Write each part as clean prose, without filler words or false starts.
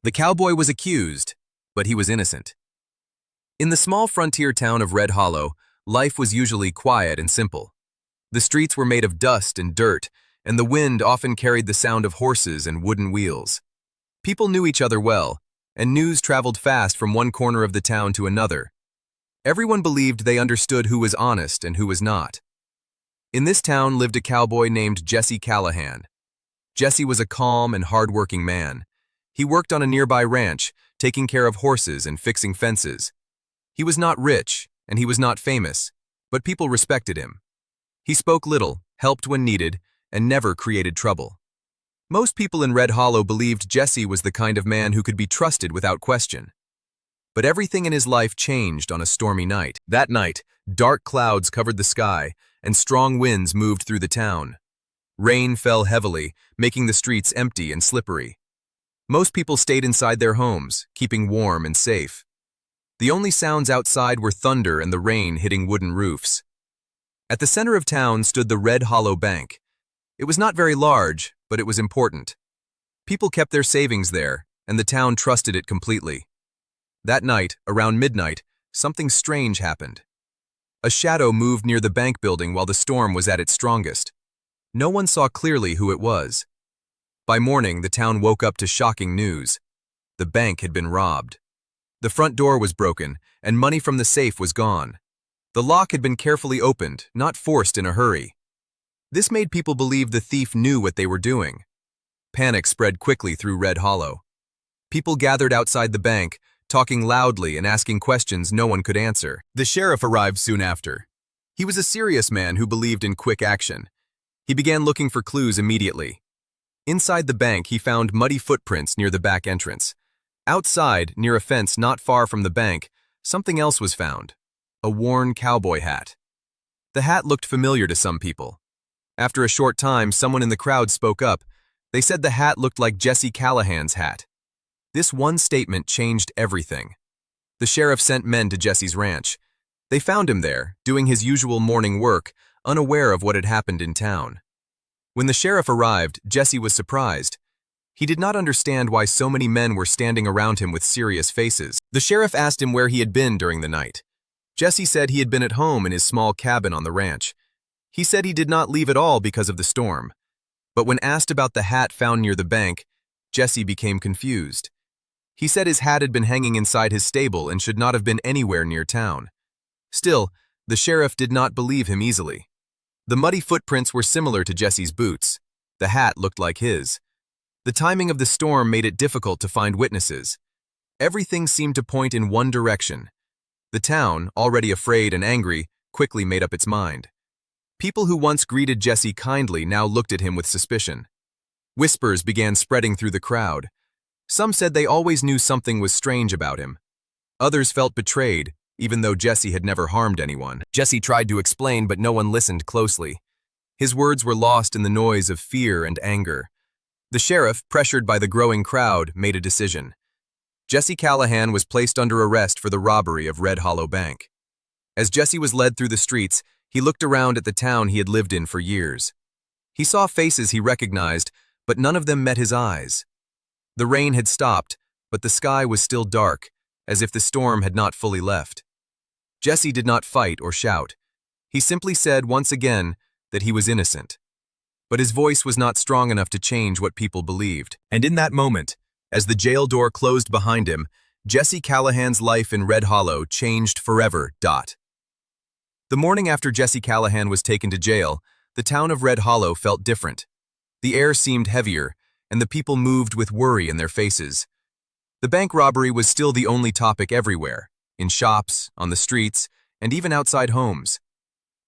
The cowboy was accused, but he was innocent. In the small frontier town of Red Hollow, life was usually quiet and simple. The streets were made of dust and dirt, and the wind often carried the sound of horses and wooden wheels. People knew each other well, and news traveled fast from one corner of the town to another. Everyone believed they understood who was honest and who was not. In this town lived a cowboy named Jesse Callahan. Jesse was a calm and hard-working man. He worked on a nearby ranch, taking care of horses and fixing fences. He was not rich, and he was not famous, but people respected him. He spoke little, helped when needed, and never created trouble. Most people in Red Hollow believed Jesse was the kind of man who could be trusted without question. But everything in his life changed on a stormy night. That night, dark clouds covered the sky, and strong winds moved through the town. Rain fell heavily, making the streets empty and slippery. Most people stayed inside their homes, keeping warm and safe. The only sounds outside were thunder and the rain hitting wooden roofs. At the center of town stood the Red Hollow Bank. It was not very large, but it was important. People kept their savings there, and the town trusted it completely. That night, around midnight, something strange happened. A shadow moved near the bank building while the storm was at its strongest. No one saw clearly who it was. By morning, the town woke up to shocking news. The bank had been robbed. The front door was broken, and money from the safe was gone. The lock had been carefully opened, not forced in a hurry. This made people believe the thief knew what they were doing. Panic spread quickly through Red Hollow. People gathered outside the bank, talking loudly and asking questions no one could answer. The sheriff arrived soon after. He was a serious man who believed in quick action. He began looking for clues immediately. Inside the bank, he found muddy footprints near the back entrance. Outside, near a fence not far from the bank, something else was found: a worn cowboy hat. The hat looked familiar to some people. After a short time, someone in the crowd spoke up. They said the hat looked like Jesse Callahan's hat. This one statement changed everything. The sheriff sent men to Jesse's ranch. They found him there, doing his usual morning work, unaware of what had happened in town. When the sheriff arrived, Jesse was surprised. He did not understand why so many men were standing around him with serious faces. The sheriff asked him where he had been during the night. Jesse said he had been at home in his small cabin on the ranch. He said he did not leave at all because of the storm. But when asked about the hat found near the bank, Jesse became confused. He said his hat had been hanging inside his stable and should not have been anywhere near town. Still, the sheriff did not believe him easily. The muddy footprints were similar to Jesse's boots. The hat looked like his. The timing of the storm made it difficult to find witnesses. Everything seemed to point in one direction. The town, already afraid and angry, quickly made up its mind. People who once greeted Jesse kindly now looked at him with suspicion. Whispers began spreading through the crowd. Some said they always knew something was strange about him. Others felt betrayed, even though Jesse had never harmed anyone. Jesse tried to explain, but no one listened closely. His words were lost in the noise of fear and anger. The sheriff, pressured by the growing crowd, made a decision. Jesse Callahan was placed under arrest for the robbery of Red Hollow Bank. As Jesse was led through the streets, he looked around at the town he had lived in for years. He saw faces he recognized, but none of them met his eyes. The rain had stopped, but the sky was still dark, as if the storm had not fully left. Jesse did not fight or shout. He simply said once again that he was innocent. But his voice was not strong enough to change what people believed. And in that moment, as the jail door closed behind him, Jesse Callahan's life in Red Hollow changed forever. The morning after Jesse Callahan was taken to jail, the town of Red Hollow felt different. The air seemed heavier, and the people moved with worry in their faces. The bank robbery was still the only topic everywhere, in shops, on the streets, and even outside homes.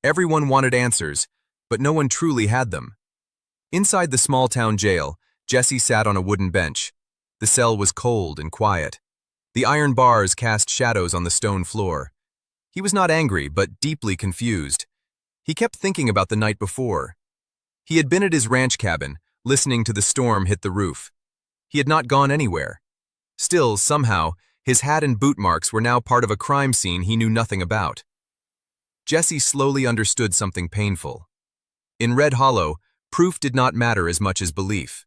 Everyone wanted answers, but no one truly had them. Inside the small-town jail, Jesse sat on a wooden bench. The cell was cold and quiet. The iron bars cast shadows on the stone floor. He was not angry, but deeply confused. He kept thinking about the night before. He had been at his ranch cabin, listening to the storm hit the roof. He had not gone anywhere. Still, somehow, his hat and boot marks were now part of a crime scene he knew nothing about. Jesse slowly understood something painful. In Red Hollow, proof did not matter as much as belief.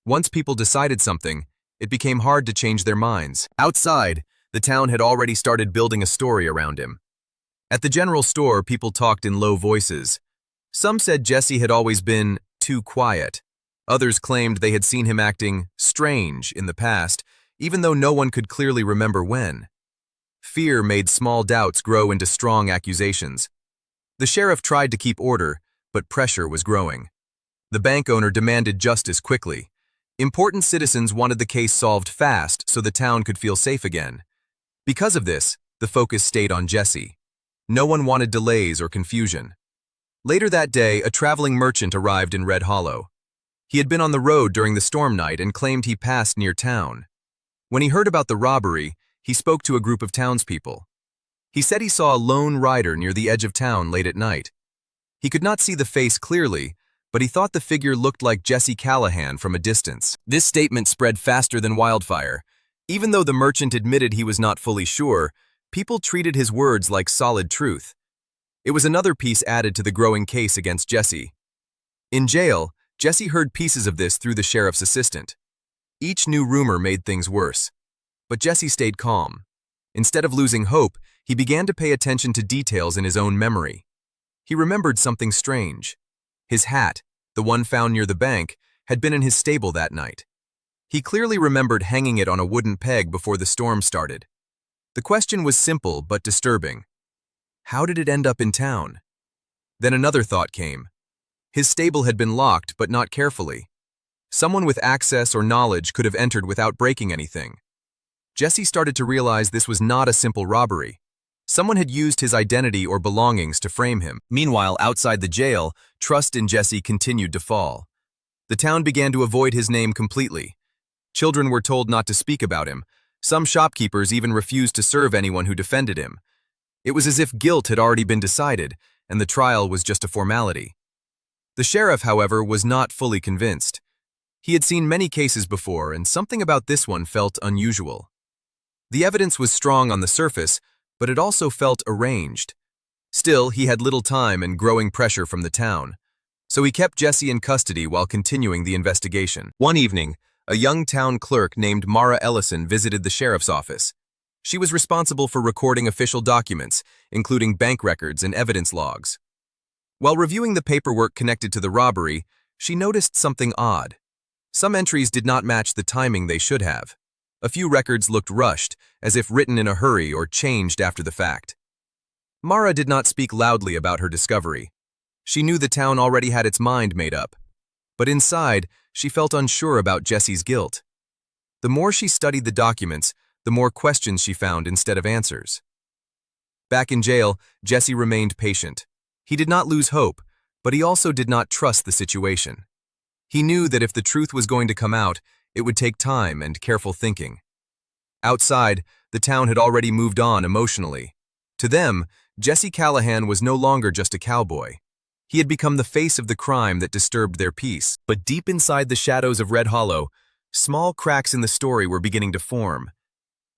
Once people decided something, it became hard to change their minds. Outside, the town had already started building a story around him. At the general store, people talked in low voices. Some said Jesse had always been too quiet. Others claimed they had seen him acting strange in the past, even though no one could clearly remember when. Fear made small doubts grow into strong accusations. The sheriff tried to keep order, but pressure was growing. The bank owner demanded justice quickly. Important citizens wanted the case solved fast so the town could feel safe again. Because of this, the focus stayed on Jesse. No one wanted delays or confusion. Later that day, a traveling merchant arrived in Red Hollow. He had been on the road during the storm night and claimed he passed near town. When he heard about the robbery, he spoke to a group of townspeople. He said he saw a lone rider near the edge of town late at night. He could not see the face clearly, but he thought the figure looked like Jesse Callahan from a distance. This statement spread faster than wildfire. Even though the merchant admitted he was not fully sure, people treated his words like solid truth. It was another piece added to the growing case against Jesse. In jail, Jesse heard pieces of this through the sheriff's assistant. Each new rumor made things worse. But Jesse stayed calm. Instead of losing hope, he began to pay attention to details in his own memory. He remembered something strange. His hat, the one found near the bank, had been in his stable that night. He clearly remembered hanging it on a wooden peg before the storm started. The question was simple but disturbing. How did it end up in town? Then another thought came. His stable had been locked, but not carefully. Someone with access or knowledge could have entered without breaking anything. Jesse started to realize this was not a simple robbery. Someone had used his identity or belongings to frame him. Meanwhile, outside the jail, trust in Jesse continued to fall. The town began to avoid his name completely. Children were told not to speak about him. Some shopkeepers even refused to serve anyone who defended him. It was as if guilt had already been decided, and the trial was just a formality. The sheriff, however, was not fully convinced. He had seen many cases before, and something about this one felt unusual. The evidence was strong on the surface, but it also felt arranged. Still, he had little time and growing pressure from the town, so he kept Jesse in custody while continuing the investigation. One evening, a young town clerk named Mara Ellison visited the sheriff's office. She was responsible for recording official documents, including bank records and evidence logs. While reviewing the paperwork connected to the robbery, she noticed something odd. Some entries did not match the timing they should have. A few records looked rushed, as if written in a hurry or changed after the fact. Mara did not speak loudly about her discovery. She knew the town already had its mind made up. But inside, she felt unsure about Jesse's guilt. The more she studied the documents, the more questions she found instead of answers. Back in jail, Jesse remained patient. He did not lose hope, but he also did not trust the situation. He knew that if the truth was going to come out, it would take time and careful thinking. Outside, the town had already moved on emotionally. To them, Jesse Callahan was no longer just a cowboy. He had become the face of the crime that disturbed their peace. But deep inside the shadows of Red Hollow, small cracks in the story were beginning to form.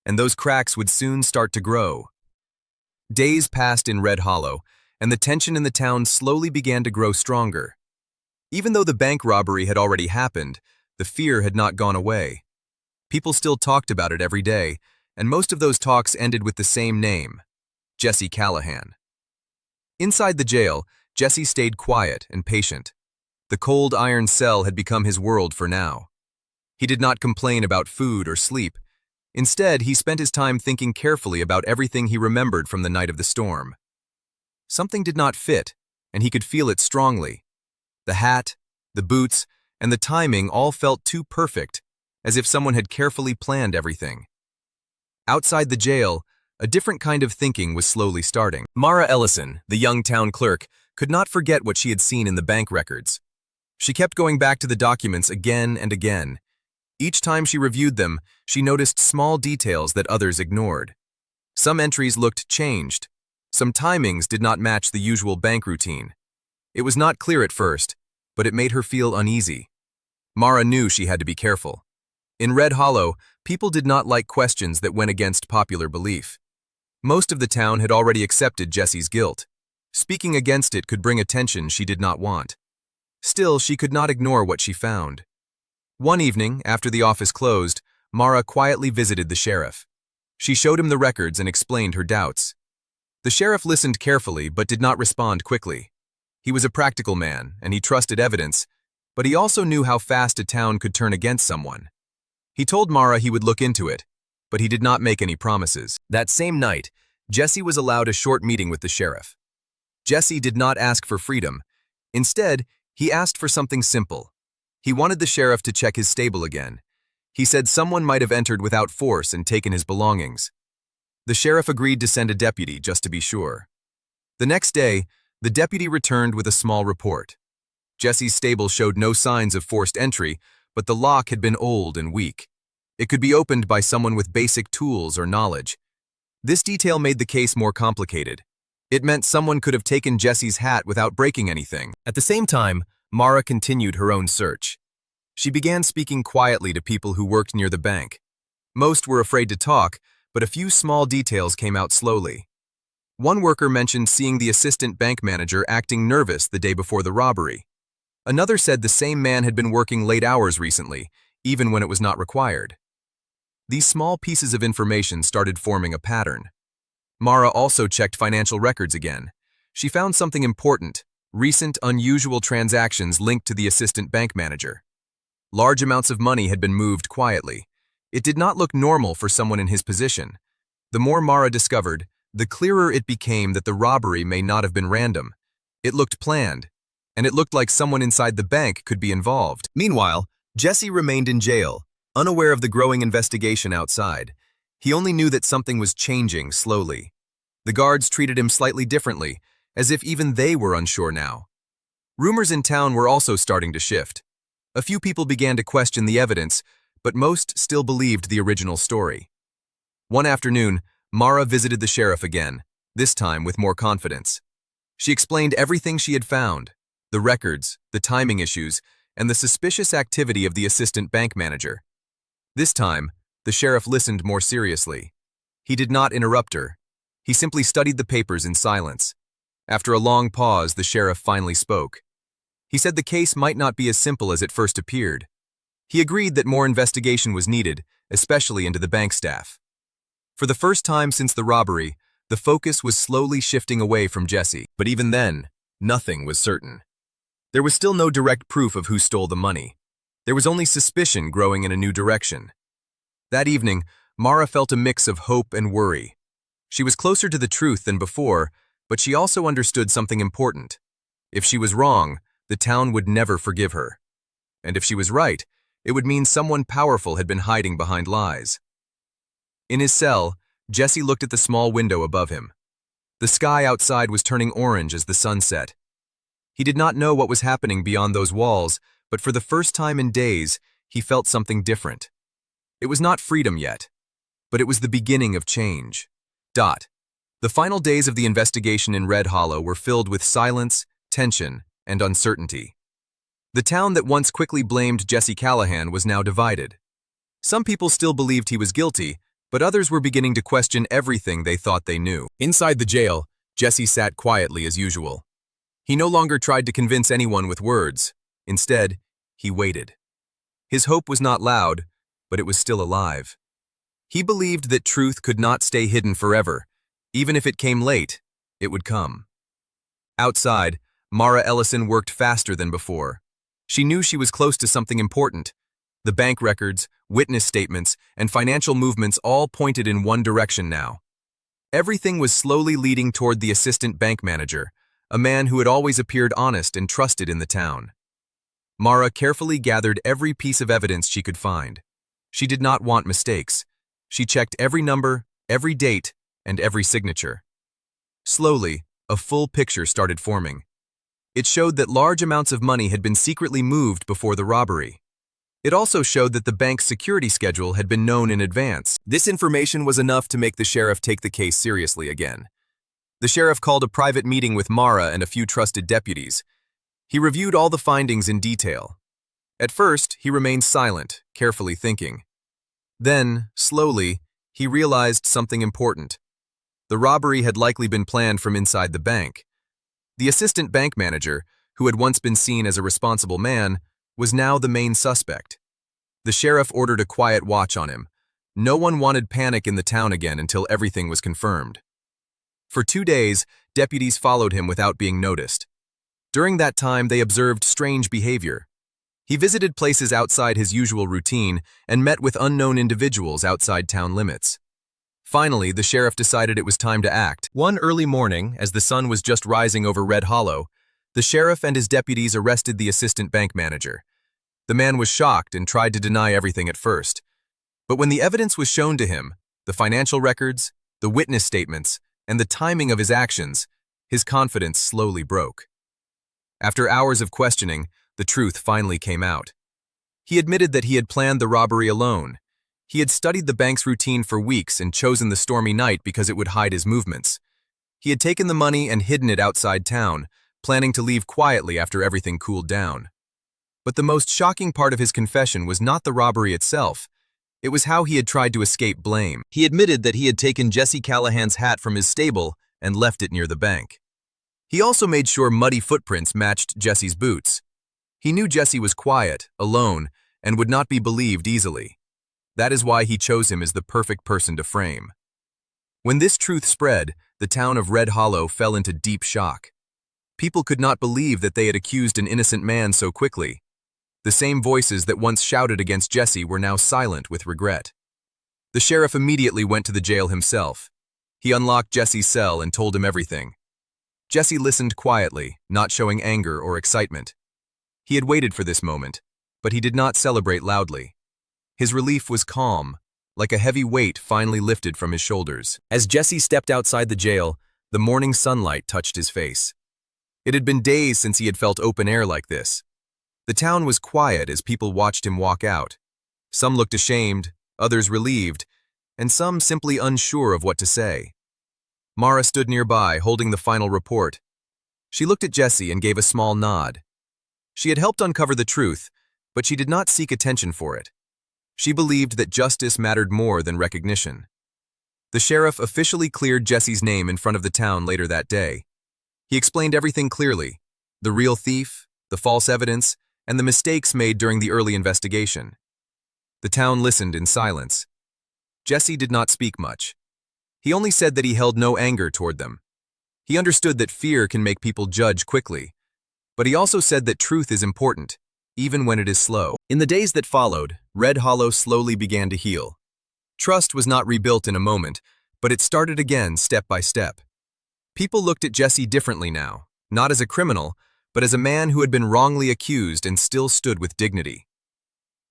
And those cracks would soon start to grow. Days passed in Red Hollow, and the tension in the town slowly began to grow stronger. Even though the bank robbery had already happened, the fear had not gone away. People still talked about it every day, and most of those talks ended with the same name, Jesse Callahan. Inside the jail, Jesse stayed quiet and patient. The cold iron cell had become his world for now. He did not complain about food or sleep. Instead, he spent his time thinking carefully about everything he remembered from the night of the storm. Something did not fit, and he could feel it strongly. The hat, the boots, and the timing all felt too perfect, as if someone had carefully planned everything. Outside the jail, a different kind of thinking was slowly starting. Mara Ellison, the young town clerk, could not forget what she had seen in the bank records. She kept going back to the documents again and again. Each time she reviewed them, she noticed small details that others ignored. Some entries looked changed. Some timings did not match the usual bank routine. It was not clear at first, but it made her feel uneasy. Mara knew she had to be careful. In Red Hollow, people did not like questions that went against popular belief. Most of the town had already accepted Jesse's guilt. Speaking against it could bring attention she did not want. Still, she could not ignore what she found. One evening, after the office closed, Mara quietly visited the sheriff. She showed him the records and explained her doubts. The sheriff listened carefully but did not respond quickly. He was a practical man, and he trusted evidence, but he also knew how fast a town could turn against someone. He told Mara he would look into it, but he did not make any promises. That same night, Jesse was allowed a short meeting with the sheriff. Jesse did not ask for freedom. Instead, he asked for something simple. He wanted the sheriff to check his stable again. He said someone might have entered without force and taken his belongings. The sheriff agreed to send a deputy just to be sure. The next day, the deputy returned with a small report. Jesse's stable showed no signs of forced entry, but the lock had been old and weak. It could be opened by someone with basic tools or knowledge. This detail made the case more complicated. It meant someone could have taken Jesse's hat without breaking anything. At the same time, Mara continued her own search. She began speaking quietly to people who worked near the bank. Most were afraid to talk, but a few small details came out slowly. One worker mentioned seeing the assistant bank manager acting nervous the day before the robbery. Another said the same man had been working late hours recently, even when it was not required. These small pieces of information started forming a pattern. Mara also checked financial records again. She found something important: recent, unusual transactions linked to the assistant bank manager. Large amounts of money had been moved quietly. It did not look normal for someone in his position. The more Mara discovered, the clearer it became that the robbery may not have been random. It looked planned, and it looked like someone inside the bank could be involved. Meanwhile, Jesse remained in jail, unaware of the growing investigation outside. He only knew that something was changing slowly. The guards treated him slightly differently, as if even they were unsure now. Rumors in town were also starting to shift. A few people began to question the evidence, but most still believed the original story. One afternoon, Mara visited the sheriff again, this time with more confidence. She explained everything she had found: the records, the timing issues, and the suspicious activity of the assistant bank manager. This time, the sheriff listened more seriously. He did not interrupt her. He simply studied the papers in silence. After a long pause, the sheriff finally spoke. He said the case might not be as simple as it first appeared. He agreed that more investigation was needed, especially into the bank staff. For the first time since the robbery, the focus was slowly shifting away from Jesse. But even then, nothing was certain. There was still no direct proof of who stole the money. There was only suspicion growing in a new direction. That evening, Mara felt a mix of hope and worry. She was closer to the truth than before, but she also understood something important. If she was wrong, the town would never forgive her. And if she was right, it would mean someone powerful had been hiding behind lies. In his cell, Jesse looked at the small window above him. The sky outside was turning orange as the sun set. He did not know what was happening beyond those walls, but for the first time in days, he felt something different. It was not freedom yet, but it was the beginning of change. The final days of the investigation in Red Hollow were filled with silence, tension, and uncertainty. The town that once quickly blamed Jesse Callahan was now divided. Some people still believed he was guilty, but others were beginning to question everything they thought they knew. Inside the jail, Jesse sat quietly as usual. He no longer tried to convince anyone with words. Instead, he waited. His hope was not loud, but it was still alive. He believed that truth could not stay hidden forever. Even if it came late, it would come. Outside, Mara Ellison worked faster than before. She knew she was close to something important. The bank records, witness statements, and financial movements all pointed in one direction now. Everything was slowly leading toward the assistant bank manager, a man who had always appeared honest and trusted in the town. Mara carefully gathered every piece of evidence she could find. She did not want mistakes. She checked every number, every date, and every signature. Slowly, a full picture started forming. It showed that large amounts of money had been secretly moved before the robbery. It also showed that the bank's security schedule had been known in advance. This information was enough to make the sheriff take the case seriously again. The sheriff called a private meeting with Mara and a few trusted deputies. He reviewed all the findings in detail. At first, he remained silent, carefully thinking. Then, slowly, he realized something important. The robbery had likely been planned from inside the bank. The assistant bank manager, who had once been seen as a responsible man, was now the main suspect. The sheriff ordered a quiet watch on him. No one wanted panic in the town again until everything was confirmed. For 2 days, deputies followed him without being noticed. During that time, they observed strange behavior. He visited places outside his usual routine and met with unknown individuals outside town limits. Finally, the sheriff decided it was time to act. One early morning, as the sun was just rising over Red Hollow, the sheriff and his deputies arrested the assistant bank manager. The man was shocked and tried to deny everything at first. But when the evidence was shown to him, the financial records, the witness statements, and the timing of his actions, his confidence slowly broke. After hours of questioning, the truth finally came out. He admitted that he had planned the robbery alone. He had studied the bank's routine for weeks and chosen the stormy night because it would hide his movements. He had taken the money and hidden it outside town, planning to leave quietly after everything cooled down. But the most shocking part of his confession was not the robbery itself. It was how he had tried to escape blame. He admitted that he had taken Jesse Callahan's hat from his stable and left it near the bank. He also made sure muddy footprints matched Jesse's boots. He knew Jesse was quiet, alone, and would not be believed easily. That is why he chose him as the perfect person to frame. When this truth spread, the town of Red Hollow fell into deep shock. People could not believe that they had accused an innocent man so quickly. The same voices that once shouted against Jesse were now silent with regret. The sheriff immediately went to the jail himself. He unlocked Jesse's cell and told him everything. Jesse listened quietly, not showing anger or excitement. He had waited for this moment, but he did not celebrate loudly. His relief was calm, like a heavy weight finally lifted from his shoulders. As Jesse stepped outside the jail, the morning sunlight touched his face. It had been days since he had felt open air like this. The town was quiet as people watched him walk out. Some looked ashamed, others relieved, and some simply unsure of what to say. Mara stood nearby, holding the final report. She looked at Jesse and gave a small nod. She had helped uncover the truth, but she did not seek attention for it. She believed that justice mattered more than recognition. The sheriff officially cleared Jesse's name in front of the town later that day. He explained everything clearly: the real thief, the false evidence, and the mistakes made during the early investigation. The town listened in silence. Jesse did not speak much. He only said that he held no anger toward them. He understood that fear can make people judge quickly, but he also said that truth is important, even when it is slow. In the days that followed, Red Hollow slowly began to heal. Trust was not rebuilt in a moment, but it started again step by step. People looked at Jesse differently now, not as a criminal, but as a man who had been wrongly accused and still stood with dignity.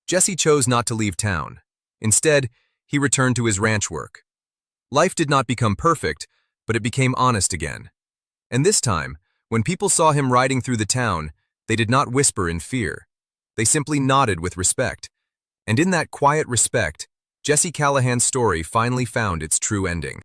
Jesse chose not to leave town. Instead, he returned to his ranch work. Life did not become perfect, but it became honest again. And this time, when people saw him riding through the town, they did not whisper in fear. They simply nodded with respect. And in that quiet respect, Jesse Callahan's story finally found its true ending.